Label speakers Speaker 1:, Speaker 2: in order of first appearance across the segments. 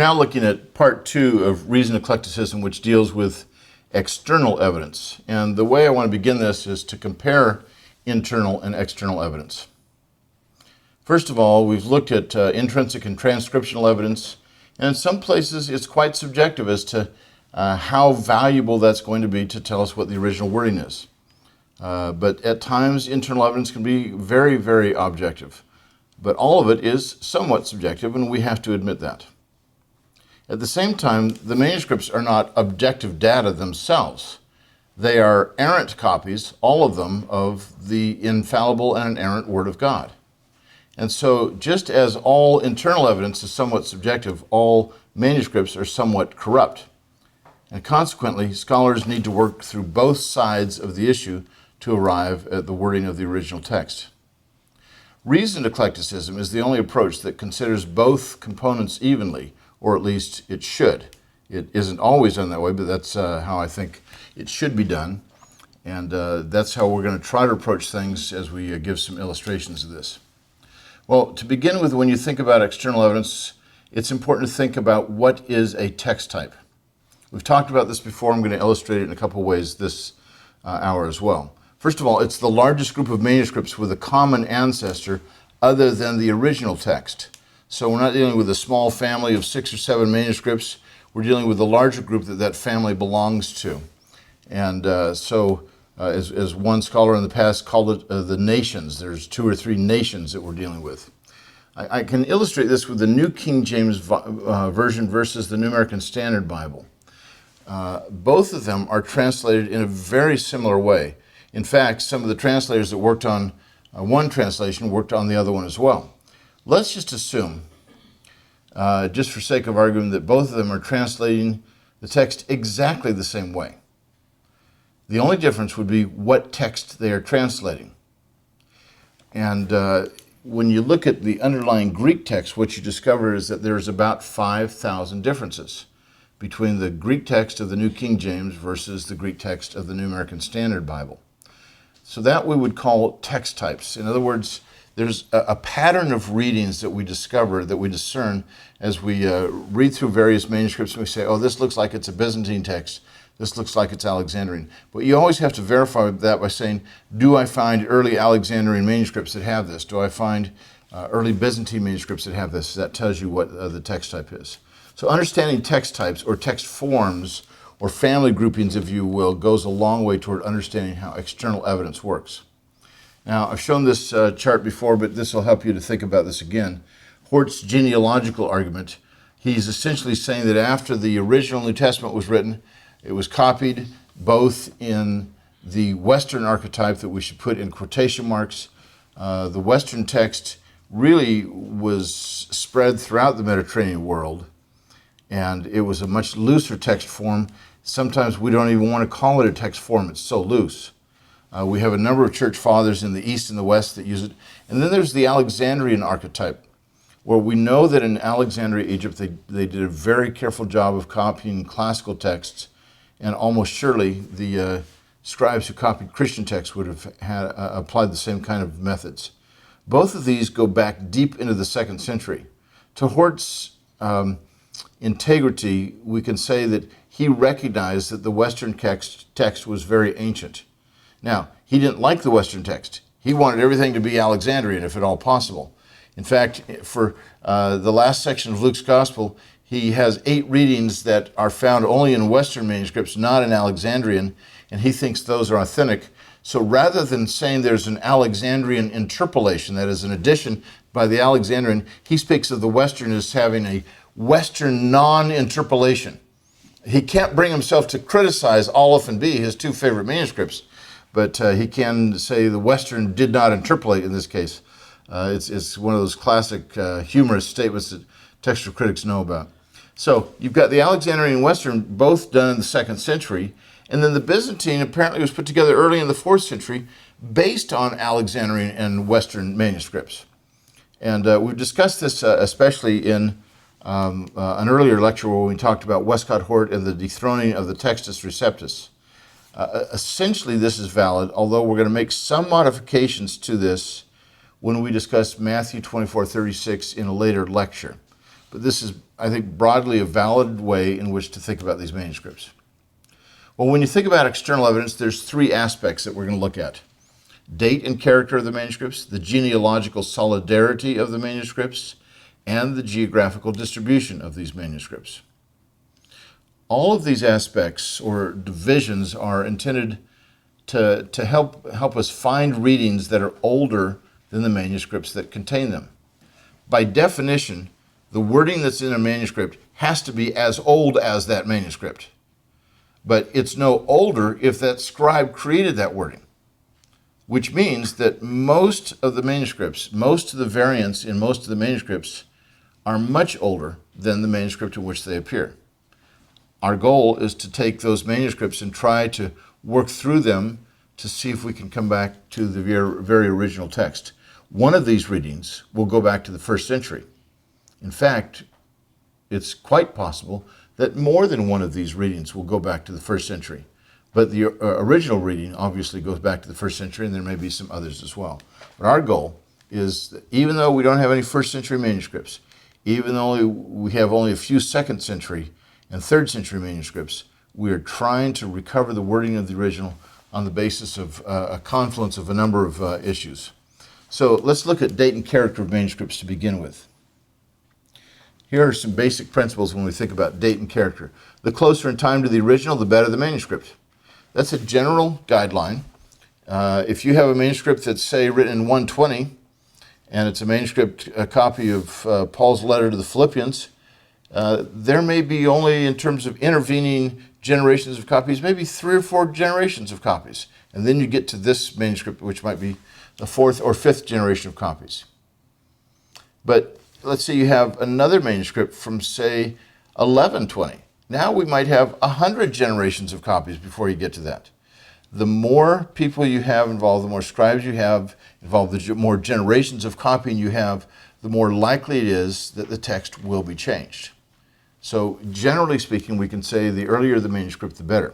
Speaker 1: now looking at part 2 of Reason Eclecticism, which deals with external evidence. And the way I want to begin this is to compare internal and external evidence. First of all, we've looked at intrinsic and transcriptional evidence, and in some places it's quite subjective as to how valuable that's going to be to tell us what the original wording is. But at times, internal evidence can be very, very objective. But all of it is somewhat subjective, and we have to admit that. At the same time, the manuscripts are not objective data themselves. They are errant copies, all of them, of the infallible and inerrant Word of God. And so, just as all internal evidence is somewhat subjective, all manuscripts are somewhat corrupt. And consequently, scholars need to work through both sides of the issue to arrive at the wording of the original text. Reasoned eclecticism is the only approach that considers both components evenly, or at least it should. It isn't always done that way, but that's how I think it should be done. And that's how we're going to try to approach things as we give some illustrations of this. Well, to begin with, when you think about external evidence, it's important to think about what is a text type. We've talked about this before. I'm going to illustrate it in a couple ways this hour as well. First of all, it's the largest group of manuscripts with a common ancestor other than the original text. So we're not dealing with a small family of 6 or 7 manuscripts. We're dealing with the larger group that family belongs to. And as one scholar in the past called it, the nations. There's 2 or 3 nations that we're dealing with. I can illustrate this with the New King James Version versus the New American Standard Bible. Both of them are translated in a very similar way. In fact, some of the translators that worked on one translation worked on the other one as well. Let's just assume, just for sake of argument, that both of them are translating the text exactly the same way. The only difference would be what text they are translating. And when you look at the underlying Greek text, what you discover is that there's about 5,000 differences between the Greek text of the New King James versus the Greek text of the New American Standard Bible. So that we would call text types. In other words, there's a pattern of readings that we discover, that we discern as we read through various manuscripts, and we say, oh, this looks like it's a Byzantine text. This looks like it's Alexandrian. But you always have to verify that by saying, do I find early Alexandrian manuscripts that have this? Do I find early Byzantine manuscripts that have this? That tells you what the text type is. So understanding text types or text forms or family groupings, if you will, goes a long way toward understanding how external evidence works. Now, I've shown this chart before, but this will help you to think about this again. Hort's genealogical argument, he's essentially saying that after the original New Testament was written, it was copied both in the Western archetype that we should put in quotation marks. The Western text really was spread throughout the Mediterranean world, and it was a much looser text form. Sometimes we don't even want to call it a text form. It's so loose. We have a number of church fathers in the East and the West that use it. And then there's the Alexandrian archetype, where we know that in Alexandria, Egypt, they did a very careful job of copying classical texts, and almost surely the scribes who copied Christian texts would have applied the same kind of methods. Both of these go back deep into the 2nd century. To Hort's integrity, we can say that he recognized that the Western text was very ancient. Now, he didn't like the Western text. He wanted everything to be Alexandrian, if at all possible. In fact, for the last section of Luke's Gospel, he has 8 readings that are found only in Western manuscripts, not in Alexandrian, and he thinks those are authentic. So rather than saying there's an Alexandrian interpolation, that is an addition by the Alexandrian, he speaks of the Western as having a Western non-interpolation. He can't bring himself to criticize Aleph and B, his 2 favorite manuscripts, but he can say the Western did not interpolate in this case. It's one of those classic humorous statements that textual critics know about. So you've got the Alexandrian and Western both done in the 2nd century, and then the Byzantine apparently was put together early in the 4th century based on Alexandrian and Western manuscripts. And we've discussed this especially in an earlier lecture where we talked about Westcott Hort and the dethroning of the Textus Receptus. Essentially, this is valid, although we're going to make some modifications to this when we discuss Matthew 24:36 in a later lecture. but this is, I think, broadly a valid way in which to think about these manuscripts. Well, when you think about external evidence, there's three aspects that we're going to look at. Date and character of the manuscripts, the genealogical solidarity of the manuscripts, and the geographical distribution of these manuscripts. All of these aspects or divisions are intended to help us find readings that are older than the manuscripts that contain them. By definition, the wording that's in a manuscript has to be as old as that manuscript. But it's no older if that scribe created that wording, which means that most of the manuscripts, most of the variants in most of the manuscripts are much older than the manuscript in which they appear. Our goal is to take those manuscripts and try to work through them to see if we can come back to the very original text. One of these readings will go back to the first century. In fact, it's quite possible that more than one of these readings will go back to the first century. But the original reading obviously goes back to the first century, and there may be some others as well. But our goal is that even though we don't have any first century manuscripts, even though we have only a few second century and third century manuscripts, we are trying to recover the wording of the original on the basis of a confluence of a number of issues. So let's look at date and character of manuscripts to begin with. Here are some basic principles when we think about date and character. The closer in time to the original, the better the manuscript. That's a general guideline. If you have a manuscript that's, say, written in 120, and it's a manuscript, a copy of Paul's letter to the Philippians, there may be only, in terms of intervening generations of copies, maybe 3 or 4 generations of copies. And then you get to this manuscript, which might be the 4th or 5th generation of copies. But let's say you have another manuscript from, say, 1120. Now we might have 100 generations of copies before you get to that. The more people you have involved, the more scribes you have involved, the more generations of copying you have, the more likely it is that the text will be changed. So generally speaking, we can say the earlier the manuscript, the better.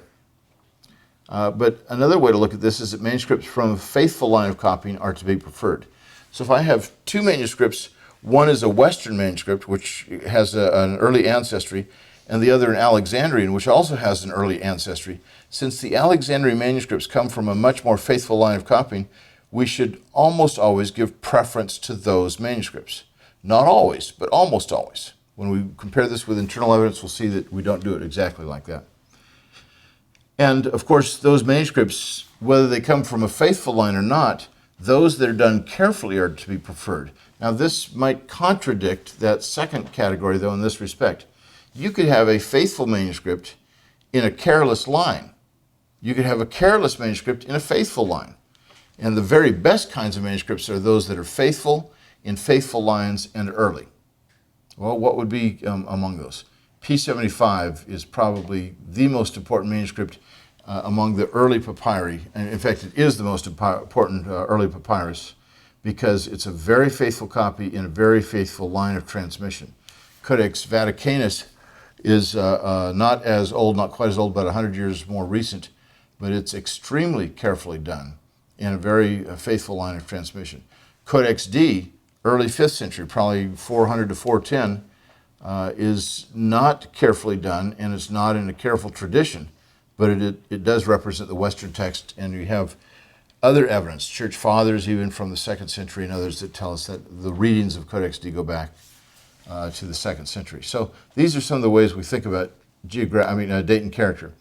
Speaker 1: But another way to look at this is that manuscripts from a faithful line of copying are to be preferred. So if I have 2 manuscripts, one is a Western manuscript, which has an early ancestry, and the other an Alexandrian, which also has an early ancestry. Since the Alexandrian manuscripts come from a much more faithful line of copying, we should almost always give preference to those manuscripts. Not always, but almost always. When we compare this with internal evidence, we'll see that we don't do it exactly like that. And of course, those manuscripts, whether they come from a faithful line or not, those that are done carefully are to be preferred. Now, this might contradict that second category, though, in this respect. You could have a faithful manuscript in a careless line. You could have a careless manuscript in a faithful line. And the very best kinds of manuscripts are those that are faithful, in faithful lines, and early. Well, what would be among those? P75 is probably the most important manuscript among the early papyri. And in fact, it is the most important early papyrus because it's a very faithful copy in a very faithful line of transmission. Codex Vaticanus is not as old, not quite as old, but 100 years more recent, but it's extremely carefully done in a very faithful line of transmission. Codex D, early 5th century, probably 400 to 410, is not carefully done and it's not in a careful tradition, but it does represent the Western text, and you have other evidence, church fathers even from the 2nd century and others that tell us that the readings of Codex D go back to the 2nd century. So these are some of the ways we think about date and character.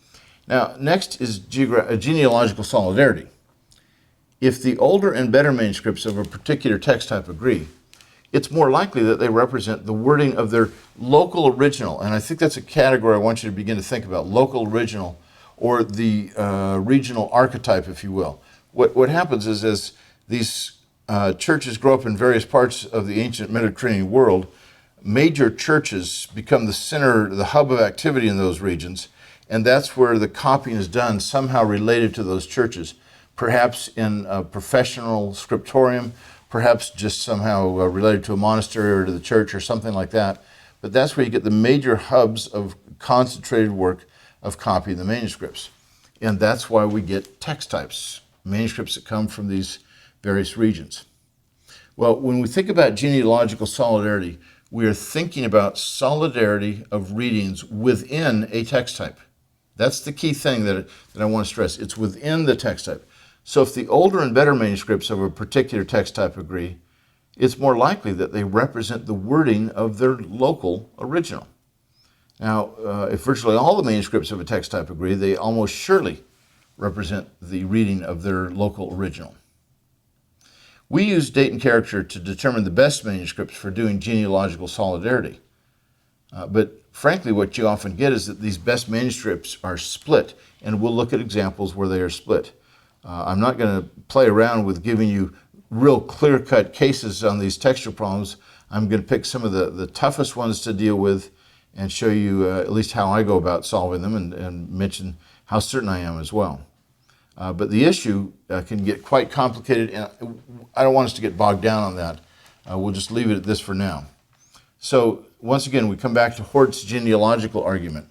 Speaker 1: Now, next is genealogical solidarity. If the older and better manuscripts of a particular text type agree, it's more likely that they represent the wording of their local original. And I think that's a category I want you to begin to think about, local original, or the regional archetype, if you will. What happens is as these churches grow up in various parts of the ancient Mediterranean world, major churches become the center, the hub of activity in those regions, and that's where the copying is done, somehow related to those churches, perhaps in a professional scriptorium, perhaps just somehow related to a monastery or to the church or something like that. But that's where you get the major hubs of concentrated work of copying the manuscripts. And that's why we get text types, manuscripts that come from these various regions. Well, when we think about genealogical solidarity, we are thinking about solidarity of readings within a text type. That's the key thing that I want to stress. It's within the text type. So if the older and better manuscripts of a particular text type agree, it's more likely that they represent the wording of their local original. Now, if virtually all the manuscripts of a text type agree, they almost surely represent the reading of their local original. We use date and character to determine the best manuscripts for doing genealogical solidarity. But frankly, what you often get is that these best manuscripts are split, and we'll look at examples where they are split. I'm not going to play around with giving you real clear-cut cases on these textual problems. I'm going to pick some of the toughest ones to deal with and show you at least how I go about solving them and mention how certain I am as well. But the issue can get quite complicated, and I don't want us to get bogged down on that. We'll just leave it at this for now. So once again, we come back to Hort's genealogical argument.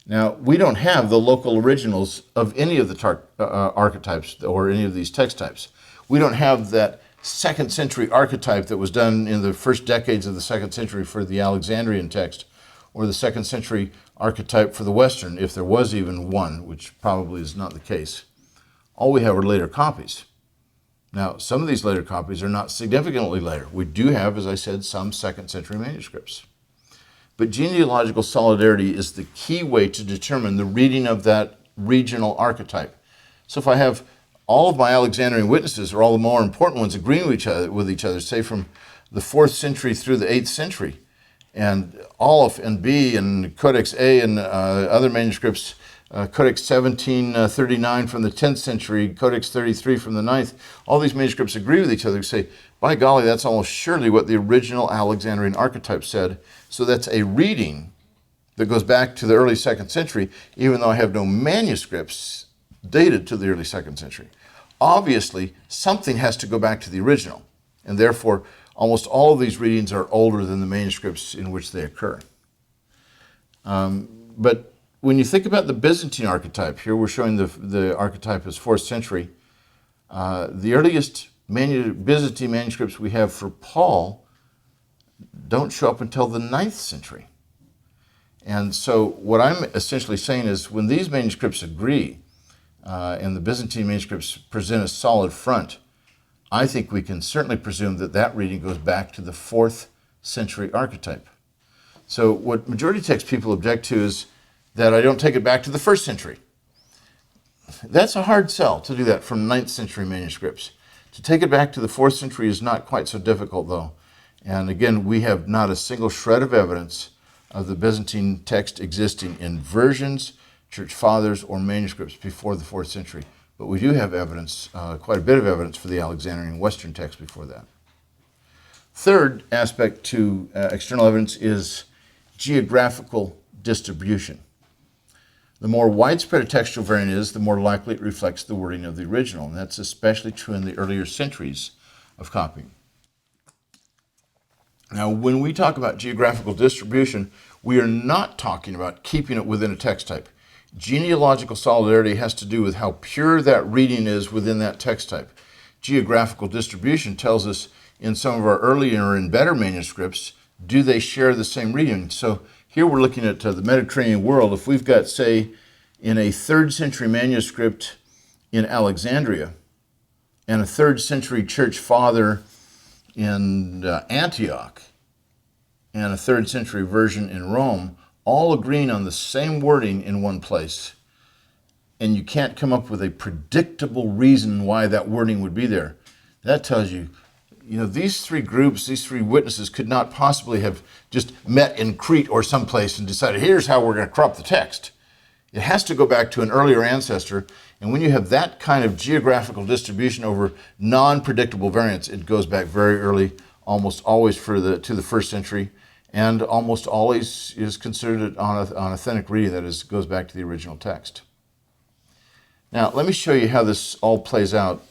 Speaker 1: Now, we don't have the local originals of any of the archetypes or any of these text types. We don't have that second century archetype that was done in the first decades of the second century for the Alexandrian text, or the second century archetype for the Western, if there was even one, which probably is not the case. All we have are later copies. Now, some of these later copies are not significantly later. We do have, as I said, some second century manuscripts. But genealogical solidarity is the key way to determine the reading of that regional archetype. So if I have all of my Alexandrian witnesses, or all the more important ones, agreeing with each other, say from the 4th century through the 8th century, and Aleph and B and Codex A and other manuscripts, Codex 1739 from the 10th century, Codex 33 from the 9th, all these manuscripts agree with each other and say, by golly, that's almost surely what the original Alexandrian archetype said. So that's a reading that goes back to the early 2nd century, even though I have no manuscripts dated to the early 2nd century. Obviously, something has to go back to the original, and therefore, almost all of these readings are older than the manuscripts in which they occur. But when you think about the Byzantine archetype, here we're showing the archetype as 4th century. The earliest Byzantine manuscripts we have for Paul don't show up until the 9th century. And so what I'm essentially saying is when these manuscripts agree, and the Byzantine manuscripts present a solid front, I think we can certainly presume that that reading goes back to the 4th century archetype. So what majority text people object to is that I don't take it back to the 1st century. That's a hard sell to do that from 9th century manuscripts. To take it back to the 4th century is not quite so difficult, though. And again, we have not a single shred of evidence of the Byzantine text existing in versions, church fathers, or manuscripts before the 4th century. But we do have evidence, quite a bit of evidence for the Alexandrian Western text before that. Third aspect to external evidence is geographical distribution. The more widespread a textual variant is, the more likely it reflects the wording of the original, and that's especially true in the earlier centuries of copying. Now, when we talk about geographical distribution, we are not talking about keeping it within a text type. Genealogical solidarity has to do with how pure that reading is within that text type. Geographical distribution tells us in some of our earlier and better manuscripts, do they share the same reading? So here we're looking at the Mediterranean world. If we've got, say, in a 3rd century manuscript in Alexandria and a 3rd century church father in Antioch and a 3rd century version in Rome, all agreeing on the same wording in one place, and you can't come up with a predictable reason why that wording would be there, that tells you, these three groups, these three witnesses could not possibly have just met in Crete or someplace and decided, here's how we're going to crop the text. It has to go back to an earlier ancestor, and when you have that kind of geographical distribution over non-predictable variants, it goes back very early, almost always to the 1st century, and almost always is considered an authentic reading, that is, goes back to the original text. Now, let me show you how this all plays out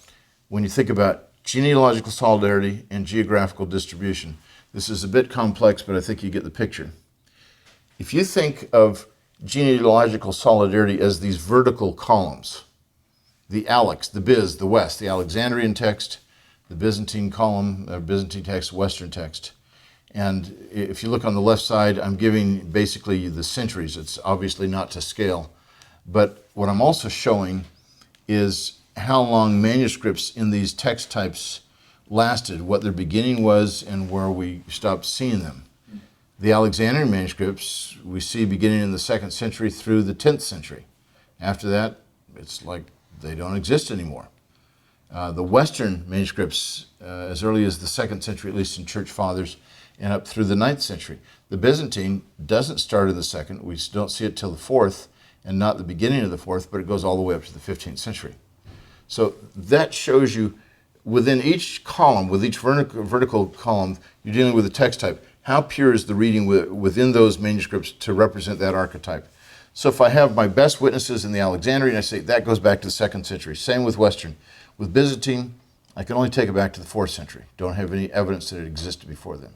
Speaker 1: when you think about genealogical solidarity and geographical distribution. This is a bit complex, but I think you get the picture. If you think of genealogical solidarity as these vertical columns, the Alex, the Biz, the West, the Alexandrian text, the Byzantine column, Byzantine text, Western text, And if you look on the left side, I'm giving basically the centuries. It's obviously not to scale. But what I'm also showing is how long manuscripts in these text types lasted, what their beginning was, and where we stopped seeing them. The Alexandrian manuscripts we see beginning in the 2nd century through the 10th century. After that, it's like they don't exist anymore. The Western manuscripts, as early as the 2nd century, at least in church fathers, and up through the 9th century. The Byzantine doesn't start in the 2nd. We don't see it till the 4th, and not the beginning of the 4th, but it goes all the way up to the 15th century. So that shows you within each column, with each vertical column, you're dealing with a text type. How pure is the reading within those manuscripts to represent that archetype? So if I have my best witnesses in the Alexandrian, I say that goes back to the 2nd century. Same with Western. With Byzantine, I can only take it back to the 4th century. Don't have any evidence that it existed before then.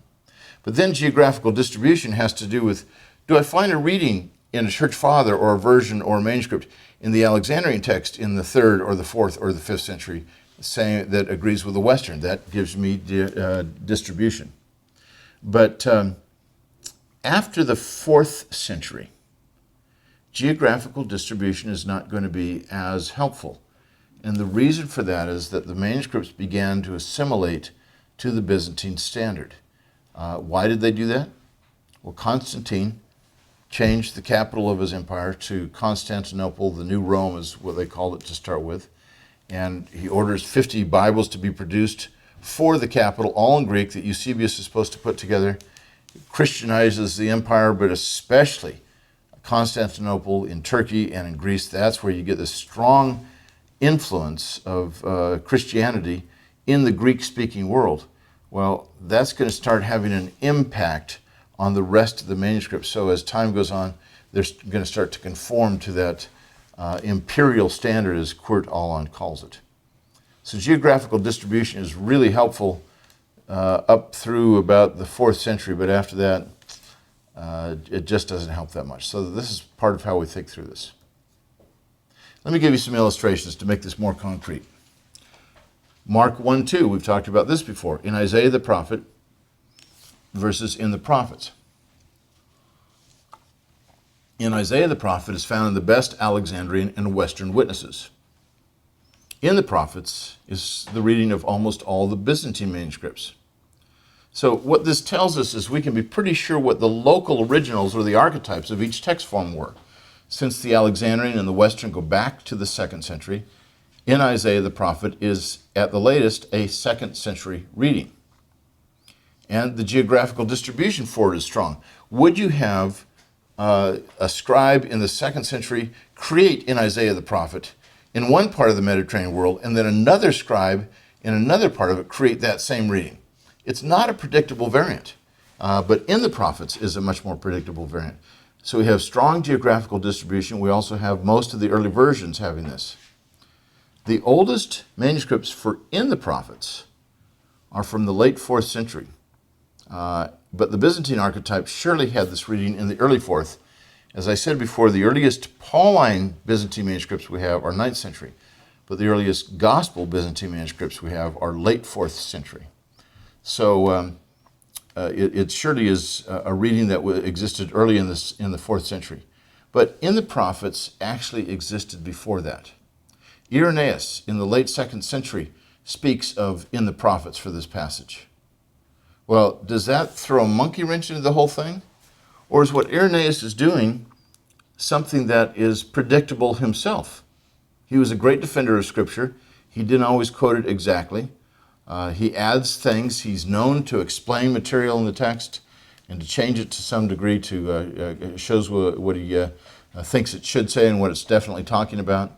Speaker 1: But then geographical distribution has to do with, do I find a reading in a church father or a version or a manuscript in the Alexandrian text in the 3rd or the 4th or the 5th century saying that agrees with the Western? That gives me distribution. But after the 4th century, geographical distribution is not going to be as helpful. And the reason for that is that the manuscripts began to assimilate to the Byzantine standard. Why did they do that? Well, Constantine changed the capital of his empire to Constantinople. The New Rome is what they called it to start with. And he orders 50 Bibles to be produced for the capital, all in Greek, that Eusebius is supposed to put together. It Christianizes the empire, but especially Constantinople in Turkey and in Greece. That's where you get the strong influence of Christianity in the Greek-speaking world. Well, that's going to start having an impact on the rest of the manuscripts. So as time goes on, they're going to start to conform to that imperial standard, as Kurt Aland calls it. So geographical distribution is really helpful up through about the 4th century, but after that, it just doesn't help that much. So this is part of how we think through this. Let me give you some illustrations to make this more concrete. Mark 1:2, we've talked about this before, in Isaiah the prophet versus in the prophets. In Isaiah the prophet is found in the best Alexandrian and Western witnesses. In the prophets is the reading of almost all the Byzantine manuscripts. So what this tells us is we can be pretty sure what the local originals or the archetypes of each text form were. Since the Alexandrian and the Western go back to the 2nd century, in Isaiah the prophet is at the latest a 2nd century reading. And the geographical distribution for it is strong. Would you have a scribe in the 2nd century create in Isaiah the prophet in one part of the Mediterranean world, and then another scribe in another part of it create that same reading? It's not a predictable variant, but in the prophets is a much more predictable variant. So we have strong geographical distribution. We also have most of the early versions having this. The oldest manuscripts for in the prophets are from the late 4th century. But the Byzantine archetype surely had this reading in the early 4th. As I said before, the earliest Pauline Byzantine manuscripts we have are 9th century, but the earliest Gospel Byzantine manuscripts we have are late 4th century. So it surely is a reading that existed early in the 4th century. But in the prophets actually existed before that. Irenaeus, in the late 2nd century, speaks of in the prophets for this passage. Well, does that throw a monkey wrench into the whole thing? Or is what Irenaeus is doing something that is predictable himself? He was a great defender of Scripture. He didn't always quote it exactly. He adds things. He's known to explain material in the text and to change it to some degree to shows what he thinks it should say and what it's definitely talking about.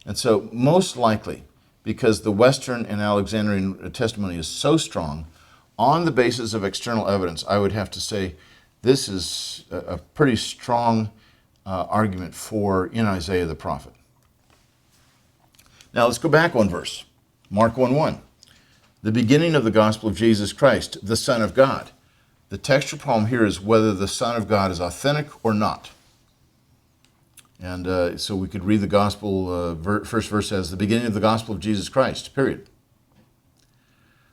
Speaker 1: And so most likely, because the Western and Alexandrian testimony is so strong, on the basis of external evidence, I would have to say this is a pretty strong argument for in Isaiah the prophet. Now let's go back one verse, Mark 1:1. The beginning of the gospel of Jesus Christ, the Son of God. The textual problem here is whether the Son of God is authentic or not. And so we could read the gospel, first verse as the beginning of the gospel of Jesus Christ, period.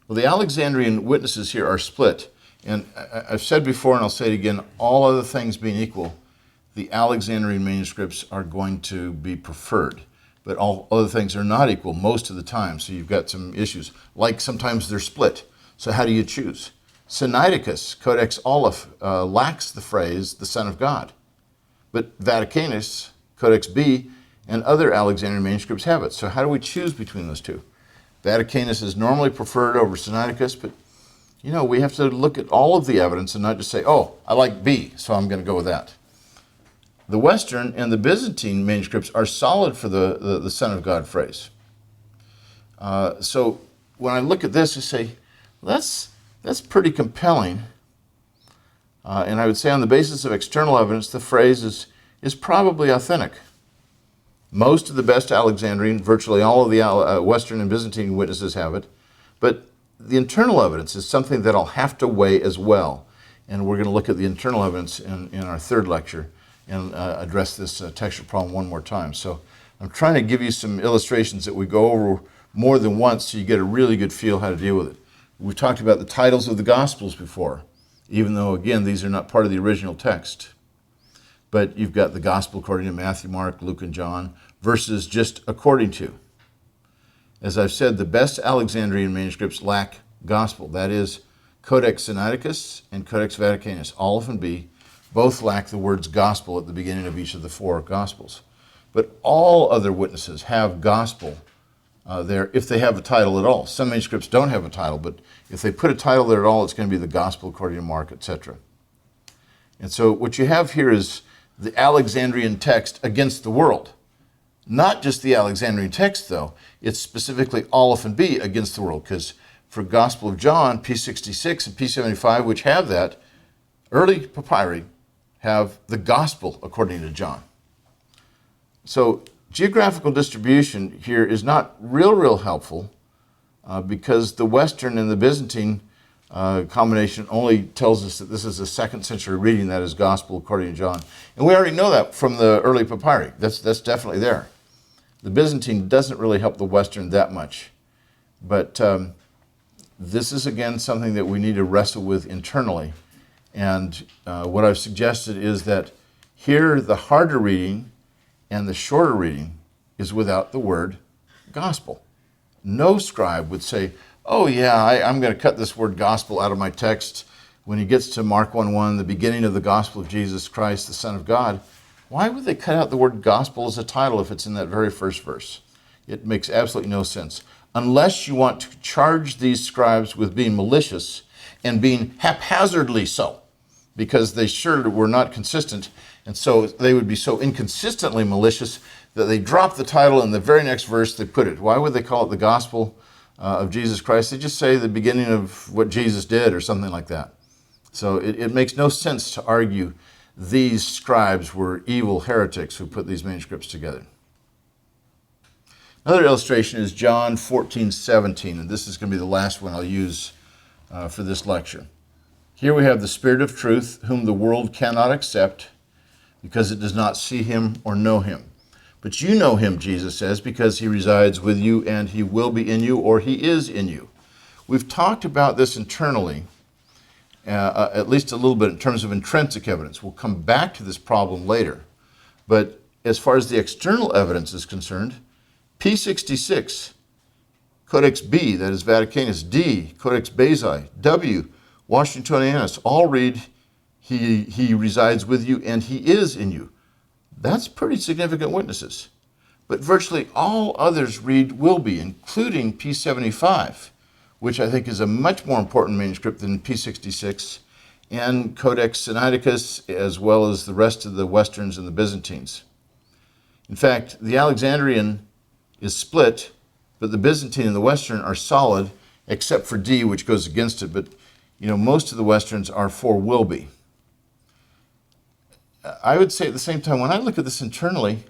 Speaker 1: Well, the Alexandrian witnesses here are split. And I've said before, and I'll say it again, all other things being equal, the Alexandrian manuscripts are going to be preferred. But all other things are not equal most of the time, so you've got some issues. Like sometimes they're split. So how do you choose? Sinaiticus, Codex Aleph, lacks the phrase, the Son of God. But Vaticanus, Codex B, and other Alexandrian manuscripts have it. So how do we choose between those two? Vaticanus is normally preferred over Sinaiticus, but we have to look at all of the evidence and not just say, oh, I like B, so I'm going to go with that. The Western and the Byzantine manuscripts are solid for the Son of God phrase. So when I look at this, I say, that's pretty compelling. And I would say on the basis of external evidence, the phrase is probably authentic. Most of the best Alexandrian, virtually all of the Western and Byzantine witnesses have it. But the internal evidence is something that I'll have to weigh as well. And we're going to look at the internal evidence in our third lecture and address this textual problem one more time. So I'm trying to give you some illustrations that we go over more than once so you get a really good feel how to deal with it. We've talked about the titles of the Gospels before, even though, again, these are not part of the original text. But you've got the Gospel according to Matthew, Mark, Luke, and John versus just according to. As I've said, the best Alexandrian manuscripts lack Gospel. That is, Codex Sinaiticus and Codex Vaticanus, Aleph and B, both lack the words gospel at the beginning of each of the four Gospels. But all other witnesses have gospel there if they have a title at all. Some manuscripts don't have a title, but if they put a title there at all, it's going to be the Gospel according to Mark, etc. And so what you have here is the Alexandrian text against the world. Not just the Alexandrian text, though. It's specifically Aleph and B against the world, because for Gospel of John, P66 and P75, which have that, early papyri have the Gospel according to John. So geographical distribution here is not real helpful because the Western and the Byzantine combination only tells us that this is a 2nd century reading, that is Gospel according to John. And we already know that from the early papyri. That's definitely there. The Byzantine doesn't really help the Western that much. But this is, again, something that we need to wrestle with internally. And what I've suggested is that here the harder reading and the shorter reading is without the word gospel. No scribe would say, oh yeah, I'm going to cut this word gospel out of my text when he gets to Mark 1:1, the beginning of the gospel of Jesus Christ, the Son of God. Why would they cut out the word gospel as a title if it's in that very first verse? It makes absolutely no sense. Unless you want to charge these scribes with being malicious and being haphazardly so, because they sure were not consistent, and so they would be so inconsistently malicious that they drop the title in the very next verse they put it. Why would they call it the gospel of Jesus Christ? They just say the beginning of what Jesus did or something like that. So it makes no sense to argue these scribes were evil heretics who put these manuscripts together. Another illustration is John 14:17, and this is going to be the last one I'll use for this lecture. Here we have the Spirit of truth, whom the world cannot accept because it does not see him or know him. But you know him, Jesus says, because he resides with you and he will be in you, or he is in you. We've talked about this internally, at least a little bit in terms of intrinsic evidence. We'll come back to this problem later. But as far as the external evidence is concerned, P66, Codex B, that is Vaticanus, D, Codex Bezae, W, Washingtonianus, all read he resides with you and he is in you. That's pretty significant witnesses. But virtually all others read will be, including P75, which I think is a much more important manuscript than P66, and Codex Sinaiticus, as well as the rest of the Westerns and the Byzantines. In fact, the Alexandrian is split, but the Byzantine and the Western are solid, except for D, which goes against it. But most of the Westerns are for will be. I would say at the same time, when I look at this internally,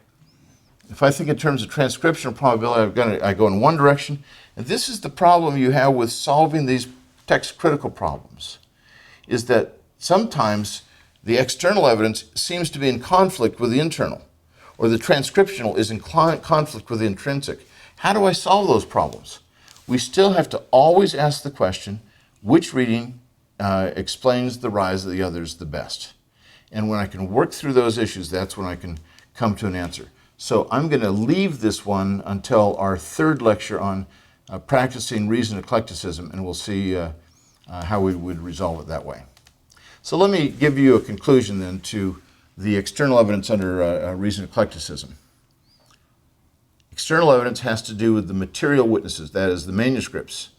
Speaker 1: if I think in terms of transcriptional probability, I go in one direction. And this is the problem you have with solving these text critical problems, is that sometimes the external evidence seems to be in conflict with the internal, or the transcriptional is in conflict with the intrinsic. How do I solve those problems? We still have to always ask the question, which reading explains the rise of the others the best. And when I can work through those issues, that's when I can come to an answer. So I'm going to leave this one until our third lecture on practicing reasoned eclecticism, and we'll see how we would resolve it that way. So let me give you a conclusion then to the external evidence under reasoned eclecticism. External evidence has to do with the material witnesses, that is, the manuscripts.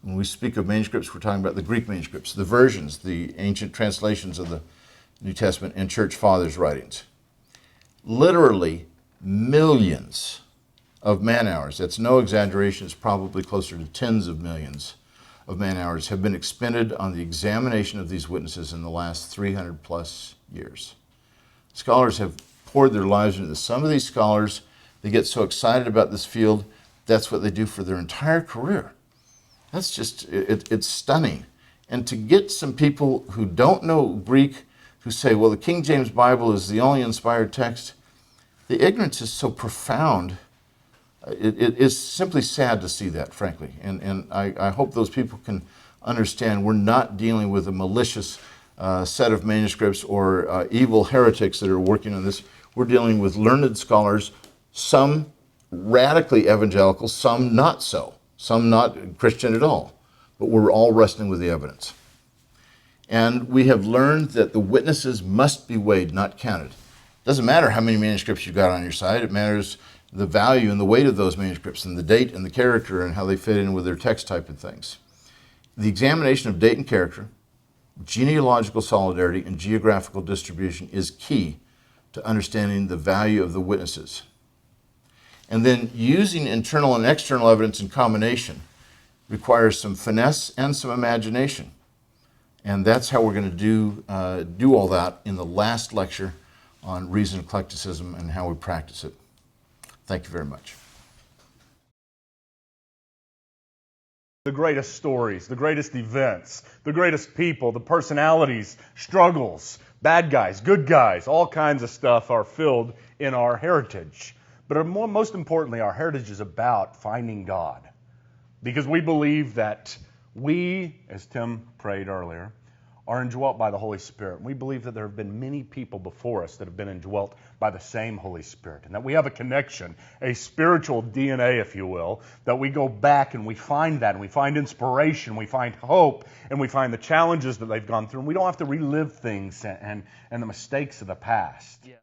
Speaker 1: When we speak of manuscripts, we're talking about the Greek manuscripts, the versions, the ancient translations of the New Testament and church fathers' writings. Literally millions of man-hours, that's no exaggeration, it's probably closer to tens of millions of man-hours, have been expended on the examination of these witnesses in the last 300 plus years. Scholars have poured their lives into this. Some of these scholars, they get so excited about this field, that's what they do for their entire career. That's just, it's stunning. And to get some people who don't know Greek, who say, well, the King James Bible is the only inspired text, the ignorance is so profound. It is simply sad to see that, frankly. And I hope those people can understand we're not dealing with a malicious set of manuscripts or evil heretics that are working on this. We're dealing with learned scholars, some radically evangelical, some not so, some not Christian at all. But we're all wrestling with the evidence. And we have learned that the witnesses must be weighed, not counted. It doesn't matter how many manuscripts you've got on your side. It matters the value and the weight of those manuscripts and the date and the character and how they fit in with their text type and things. The examination of date and character, genealogical solidarity, and geographical distribution is key to understanding the value of the witnesses. And then using internal and external evidence in combination requires some finesse and some imagination. And that's how we're going to do all that in the last lecture on reasoned eclecticism and how we practice it. Thank you very much.
Speaker 2: The greatest stories, the greatest events, the greatest people, the personalities, struggles, bad guys, good guys, all kinds of stuff are filled in our heritage. But most importantly, our heritage is about finding God. Because we believe that we, as Tim prayed earlier, are indwelt by the Holy Spirit. We believe that there have been many people before us that have been indwelt by the same Holy Spirit, and that we have a connection, a spiritual DNA, if you will, that we go back and we find that, and we find inspiration, we find hope, and we find the challenges that they've gone through, and we don't have to relive things and the mistakes of the past. Yeah.